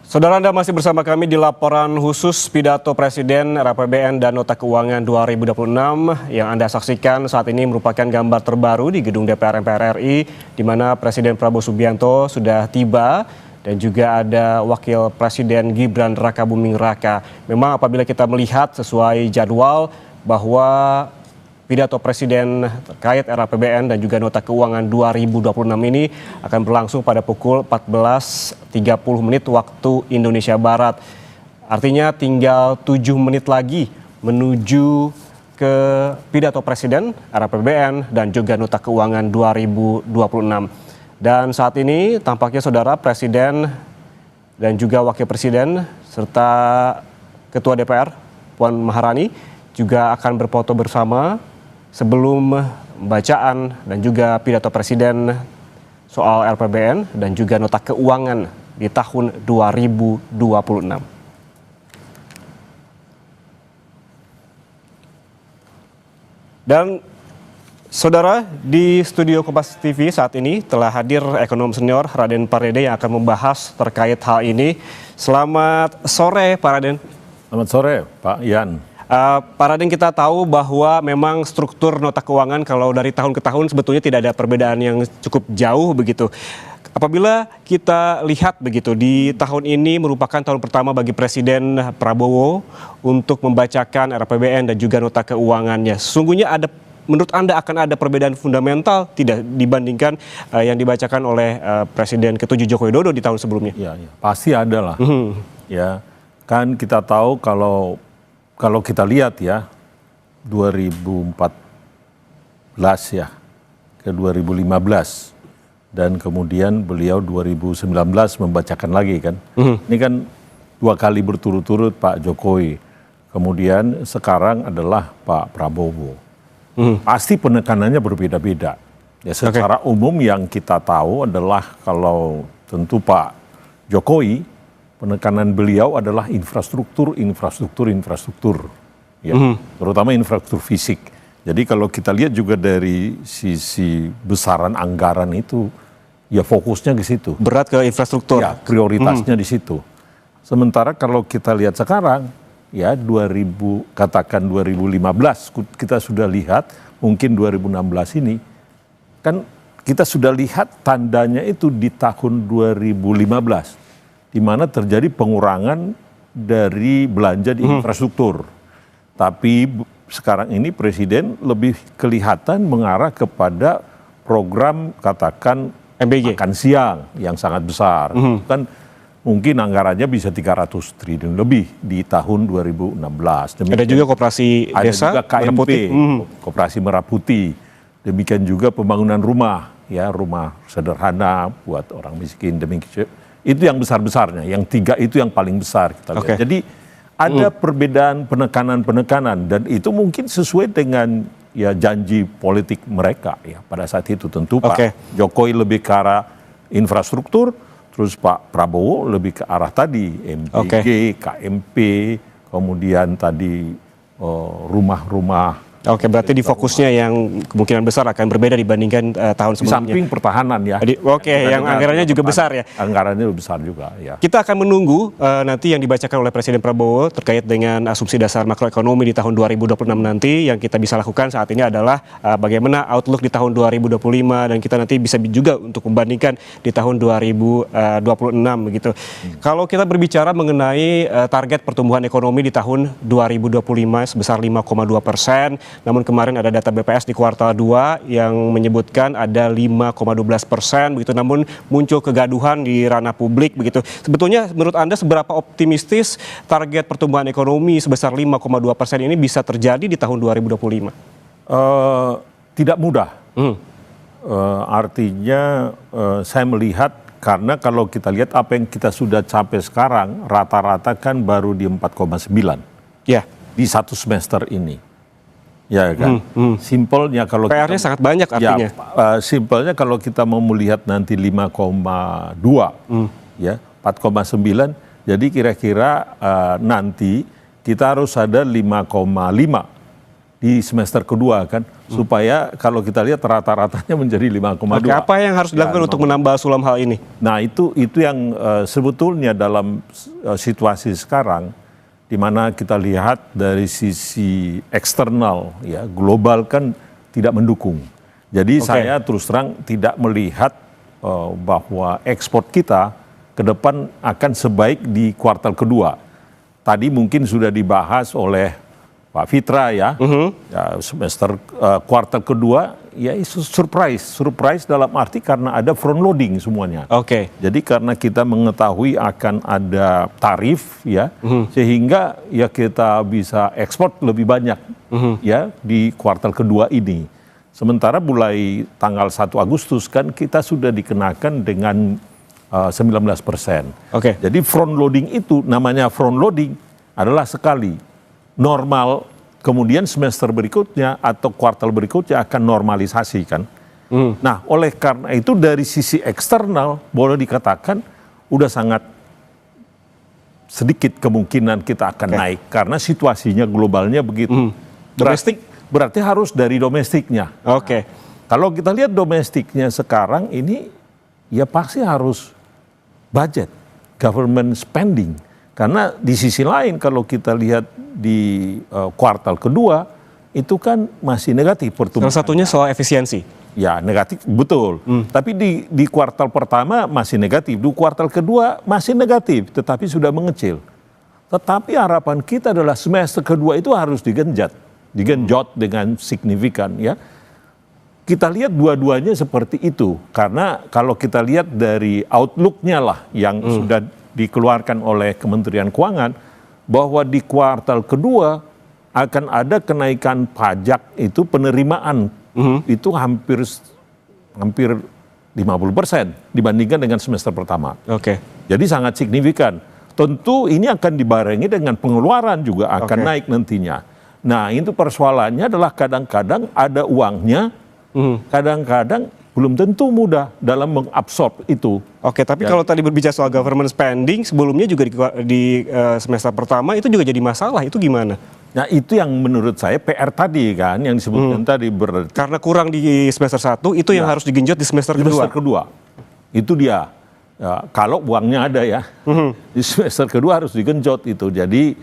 Saudara, Anda masih bersama kami di laporan khusus pidato Presiden RAPBN dan Nota Keuangan 2026 yang Anda saksikan saat ini merupakan gambar terbaru di gedung DPR MPR RI di mana Presiden Prabowo Subianto sudah tiba dan juga ada Wakil Presiden Gibran Rakabuming Raka. Memang apabila kita melihat sesuai jadwal bahwa pidato Presiden terkait RAPBN dan juga Nota Keuangan 2026 ini akan berlangsung pada pukul 14.30 waktu Indonesia Barat. Artinya tinggal 7 menit lagi menuju ke pidato Presiden, RAPBN dan juga Nota Keuangan 2026. Dan saat ini tampaknya saudara Presiden dan juga Wakil Presiden serta Ketua DPR Puan Maharani juga akan berfoto bersama sebelum bacaan dan juga pidato Presiden soal RAPBN dan juga Nota Keuangan di tahun 2026. Dan saudara, di studio Kompas TV saat ini telah hadir ekonom senior Raden Pardede yang akan membahas terkait hal ini. Selamat sore Pak Raden. Selamat sore Pak Yan. Pak Raden, kita tahu bahwa memang struktur nota keuangan kalau dari tahun ke tahun sebetulnya tidak ada perbedaan yang cukup jauh begitu. Apabila kita lihat begitu di tahun ini merupakan tahun pertama bagi Presiden Prabowo untuk membacakan RAPBN dan juga nota keuangannya. Sesungguhnya menurut Anda akan ada perbedaan fundamental tidak dibandingkan yang dibacakan oleh Presiden ke-7 Joko Widodo di tahun sebelumnya? Ya, pasti ada lah. Ya, kan kita tahu kalau kita lihat ya 2014 ya ke 2015 dan kemudian beliau 2019 membacakan lagi kan. Ini kan 2 kali berturut-turut Pak Jokowi. Kemudian sekarang adalah Pak Prabowo. Pasti penekanannya berbeda-beda. Ya, secara umum yang kita tahu adalah kalau tentu Pak Jokowi penekanan beliau adalah infrastruktur, ya, terutama infrastruktur fisik. Jadi kalau kita lihat juga dari sisi besaran anggaran itu, ya fokusnya ke situ. Berat ke infrastruktur. Ya, prioritasnya di situ. Sementara kalau kita lihat sekarang, ya 2015, kita sudah lihat, mungkin 2016 ini, kan kita sudah lihat tandanya itu di tahun 2015. Di mana terjadi pengurangan dari belanja di infrastruktur. Tapi sekarang ini Presiden lebih kelihatan mengarah kepada program katakan MBG. Makan siang yang sangat besar. Kan mungkin anggarannya bisa 300 triliun lebih di tahun 2016. Demikian, ada juga koperasi desa, ada juga KMP, Koperasi Merah Putih. Demikian juga pembangunan rumah, ya rumah sederhana buat orang miskin. Demikian itu yang besar-besarnya, yang 3 itu yang paling besar kita lihat. Jadi ada perbedaan penekanan dan itu mungkin sesuai dengan ya janji politik mereka ya pada saat itu. Tentu Pak Jokowi lebih ke arah infrastruktur, terus Pak Prabowo lebih ke arah tadi MBG, KMP, kemudian tadi rumah-rumah. Oke, berarti di fokusnya yang kemungkinan besar akan berbeda dibandingkan tahun sebelumnya. Di samping pertahanan ya. Yang anggarannya juga besar ya. Anggarannya besar juga ya. Kita akan menunggu nanti yang dibacakan oleh Presiden Prabowo terkait dengan asumsi dasar makroekonomi di tahun 2026 nanti. Yang kita bisa lakukan saat ini adalah bagaimana outlook di tahun 2025 dan kita nanti bisa juga untuk membandingkan di tahun 2026 begitu. Kalau kita berbicara mengenai target pertumbuhan ekonomi di tahun 2025 sebesar 5,2%. Namun kemarin ada data BPS di kuartal 2 yang menyebutkan ada 5,12%, begitu. Namun muncul kegaduhan di ranah publik begitu. Sebetulnya menurut Anda seberapa optimistis target pertumbuhan ekonomi sebesar 5,2% ini bisa terjadi di tahun 2025? Tidak mudah. Artinya saya melihat karena kalau kita lihat apa yang kita sudah capai sekarang rata-rata kan baru di 4,9 di 1 semester ini. Ya kan, simpelnya kalau PR-nya sangat banyak artinya. Ya, simpelnya kalau kita mau melihat nanti 5,2, ya 4,9, jadi kira-kira nanti kita harus ada 5,5 di semester kedua kan, supaya kalau kita lihat rata-ratanya menjadi 5,2. Oke, apa yang harus dilakukan untuk menambal sulam hal ini? Nah itu yang sebetulnya dalam situasi sekarang, di mana kita lihat dari sisi eksternal, ya global kan tidak mendukung. Jadi saya terus terang tidak melihat bahwa ekspor kita ke depan akan sebaik di kuartal kedua. Tadi mungkin sudah dibahas oleh Pak Fitra ya, ya semester kuartal kedua ya itu surprise dalam arti karena ada front loading semuanya. Oke. Jadi karena kita mengetahui akan ada tarif ya, sehingga ya kita bisa ekspor lebih banyak ya di kuartal kedua ini. Sementara mulai tanggal 1 Agustus kan kita sudah dikenakan dengan 19%. Oke. Jadi front loading itu namanya front loading adalah sekali. Normal, kemudian semester berikutnya atau kuartal berikutnya akan normalisasi kan. Nah, oleh karena itu dari sisi eksternal boleh dikatakan udah sangat sedikit kemungkinan kita akan naik karena situasinya globalnya begitu. Domestik berarti harus dari domestiknya. Oke. Kalau kita lihat domestiknya sekarang ini ya pasti harus budget, government spending. Karena di sisi lain kalau kita lihat di kuartal kedua itu kan masih negatif pertumbuhan. Salah satunya soal efisiensi. Ya negatif, betul. Tapi di kuartal pertama masih negatif, di kuartal kedua masih negatif, tetapi sudah mengecil. Tetapi harapan kita adalah semester kedua itu harus digenjot dengan signifikan ya. Kita lihat dua-duanya seperti itu, karena kalau kita lihat dari outlook-nya lah yang sudah dikeluarkan oleh Kementerian Keuangan, bahwa di kuartal kedua akan ada kenaikan pajak itu penerimaan itu hampir 50% dibandingkan dengan semester pertama. Oke. Jadi sangat signifikan. Tentu ini akan dibarengi dengan pengeluaran juga akan naik nantinya. Nah itu persoalannya adalah kadang-kadang ada uangnya, kadang-kadang belum tentu mudah dalam mengabsorb itu. Oke, tapi kalau tadi berbicara soal government spending, sebelumnya juga di semester pertama itu juga jadi masalah, itu gimana? Nah itu yang menurut saya PR tadi kan, yang disebutkan tadi. Karena kurang di semester 1, itu yang harus digenjot di semester kedua. Semester kedua, itu dia. Ya, kalau uangnya ada ya, di semester kedua harus digenjot itu. Jadi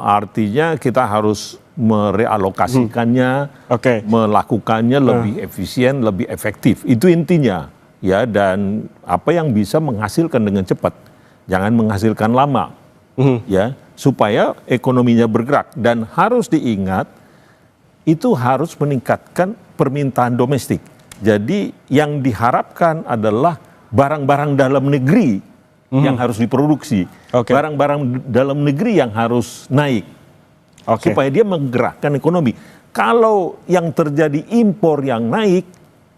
artinya kita harus merealokasikannya, melakukannya lebih efisien, lebih efektif. Itu intinya, ya. Dan apa yang bisa menghasilkan dengan cepat, jangan menghasilkan lama, ya, supaya ekonominya bergerak. Dan harus diingat, itu harus meningkatkan permintaan domestik. Jadi yang diharapkan adalah barang-barang dalam negeri yang harus diproduksi, barang-barang dalam negeri yang harus naik. Supaya dia menggerakkan ekonomi. Kalau yang terjadi impor yang naik,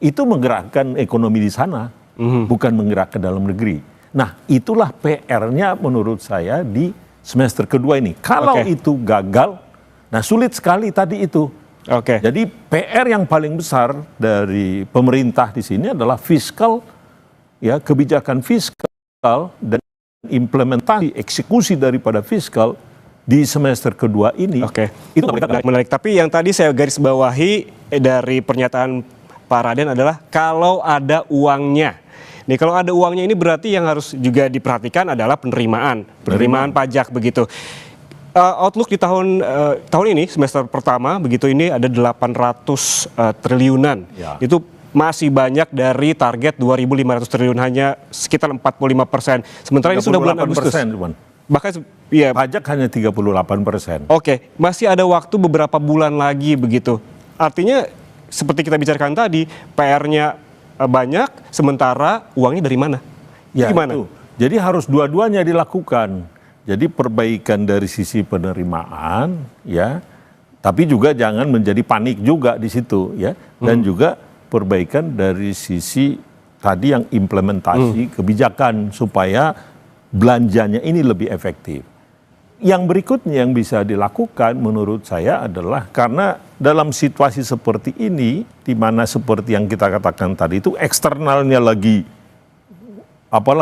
itu menggerakkan ekonomi di sana, bukan menggerakkan dalam negeri. Nah, itulah PR-nya menurut saya di semester kedua ini. Kalau itu gagal, nah sulit sekali tadi itu. Jadi PR yang paling besar dari pemerintah di sini adalah fiskal, ya, kebijakan fiskal dan implementasi eksekusi daripada fiskal di semester kedua ini. Itu menarik. Tapi yang tadi saya garis bawahi dari pernyataan Pak Raden adalah kalau ada uangnya. Nih kalau ada uangnya ini berarti yang harus juga diperhatikan adalah penerimaan pajak begitu. Outlook di tahun ini semester pertama begitu ini ada 800 triliunan. Itu masih banyak dari target 2.500 triliun, hanya sekitar 45%. Sementara ini sudah bulan Agustus. Bahkan ya, pajak hanya 38%. Masih ada waktu beberapa bulan lagi begitu. Artinya seperti kita bicarakan tadi, PR-nya banyak, sementara uangnya dari mana? Ya, gimana? Itu. Jadi harus dua-duanya dilakukan. Jadi perbaikan dari sisi penerimaan, ya, tapi juga jangan menjadi panik juga di situ, ya, dan juga perbaikan dari sisi tadi yang implementasi kebijakan supaya belanjanya ini lebih efektif. Yang berikutnya yang bisa dilakukan menurut saya adalah karena dalam situasi seperti ini, di mana seperti yang kita katakan tadi itu eksternalnya lagi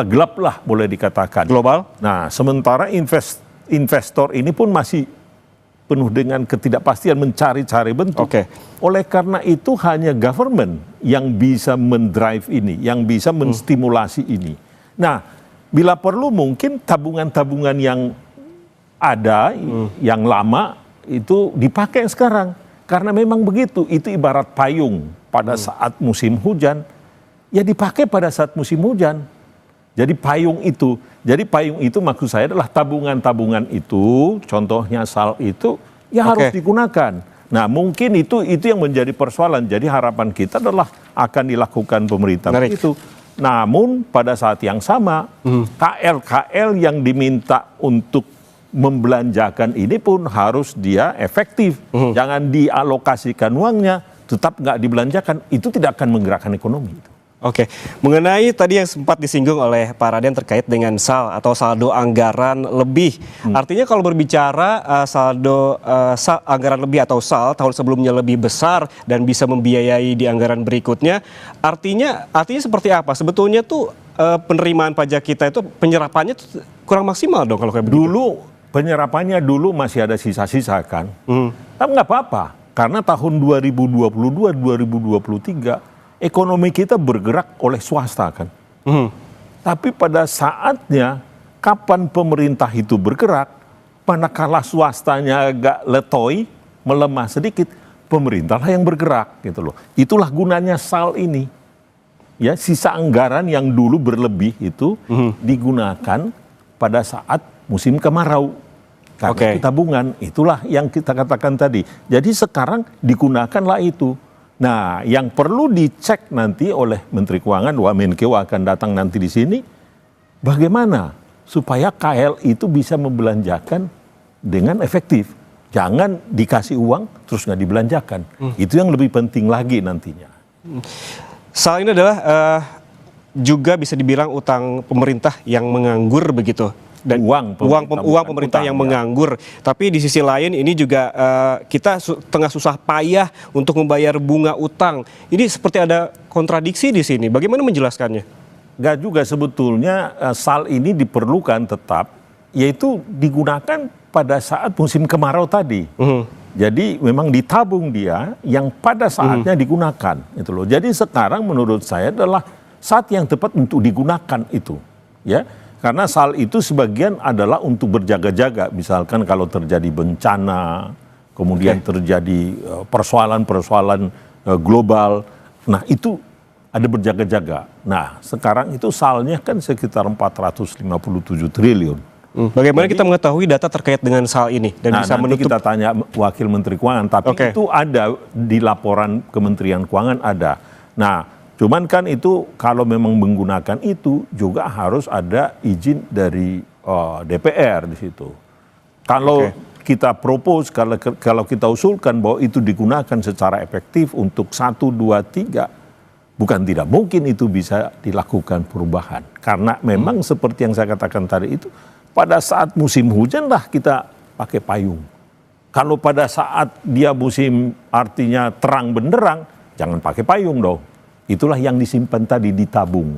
gelap lah boleh dikatakan. Global. Nah sementara investor ini pun masih penuh dengan ketidakpastian, mencari-cari bentuk. Oke. Oleh karena itu hanya government yang bisa mendrive ini, yang bisa menstimulasi ini. Nah, bila perlu mungkin tabungan-tabungan yang ada, yang lama, itu dipakai sekarang. Karena memang begitu, itu ibarat payung pada saat musim hujan, ya dipakai pada saat musim hujan. Jadi payung itu maksud saya adalah tabungan-tabungan itu, contohnya SAL itu, ya harus digunakan. Nah mungkin itu yang menjadi persoalan. Jadi harapan kita adalah akan dilakukan pemerintah itu. Namun pada saat yang sama, KL-KL yang diminta untuk membelanjakan ini pun harus dia efektif. Jangan dialokasikan uangnya, tetap nggak dibelanjakan, itu tidak akan menggerakkan ekonomi. Oke, mengenai tadi yang sempat disinggung oleh Pak Raden terkait dengan SAL atau saldo anggaran lebih. Artinya kalau berbicara saldo anggaran lebih atau SAL tahun sebelumnya lebih besar dan bisa membiayai di anggaran berikutnya, artinya seperti apa? Sebetulnya tuh penerimaan pajak kita itu penyerapannya kurang maksimal dong kalau kayak begitu. Dulu penyerapannya masih ada sisa-sisa kan. Tapi nggak apa-apa, karena tahun 2022-2023 ekonomi kita bergerak oleh swasta kan. Tapi pada saatnya kapan pemerintah itu bergerak, manakala swastanya agak letoi, melemah sedikit, pemerintahlah yang bergerak gitu loh. Itulah gunanya SAL ini. Ya, sisa anggaran yang dulu berlebih itu digunakan pada saat musim kemarau. Karena tabungan, itulah yang kita katakan tadi. Jadi sekarang digunakanlah itu. Nah, yang perlu dicek nanti oleh Menteri Keuangan, Wamenkeu akan datang nanti di sini, bagaimana supaya KL itu bisa membelanjakan dengan efektif. Jangan dikasih uang terus nggak dibelanjakan. Itu yang lebih penting lagi nantinya. SAL ini adalah juga bisa dibilang utang pemerintah yang menganggur begitu. Dan uang pemerintah yang menganggur. Tapi di sisi lain ini juga kita tengah susah payah untuk membayar bunga utang. Ini seperti ada kontradiksi di sini. Bagaimana menjelaskannya? Nggak juga sebetulnya SAL ini diperlukan tetap, yaitu digunakan pada saat musim kemarau tadi. Jadi memang ditabung dia yang pada saatnya digunakan. Itu loh. Jadi sekarang menurut saya adalah saat yang tepat untuk digunakan itu. Ya. Karena SAL itu sebagian adalah untuk berjaga-jaga, misalkan kalau terjadi bencana, kemudian terjadi persoalan-persoalan global, nah itu ada berjaga-jaga. Nah sekarang itu SAL-nya kan sekitar 457 triliun. Bagaimana kita mengetahui data terkait dengan SAL ini dan bisa nanti menutup? kita tanya Wakil Menteri Keuangan, tapi itu ada di laporan Kementerian Keuangan ada. Nah, cuman kan itu kalau memang menggunakan itu juga harus ada izin dari DPR di situ. Kalau kita propose, kalau kita usulkan bahwa itu digunakan secara efektif untuk 1, 2, 3, bukan tidak mungkin itu bisa dilakukan perubahan. Karena memang seperti yang saya katakan tadi itu, pada saat musim hujan lah kita pakai payung. Kalau pada saat dia musim artinya terang benderang, jangan pakai payung dong. Itulah yang disimpan tadi, ditabung.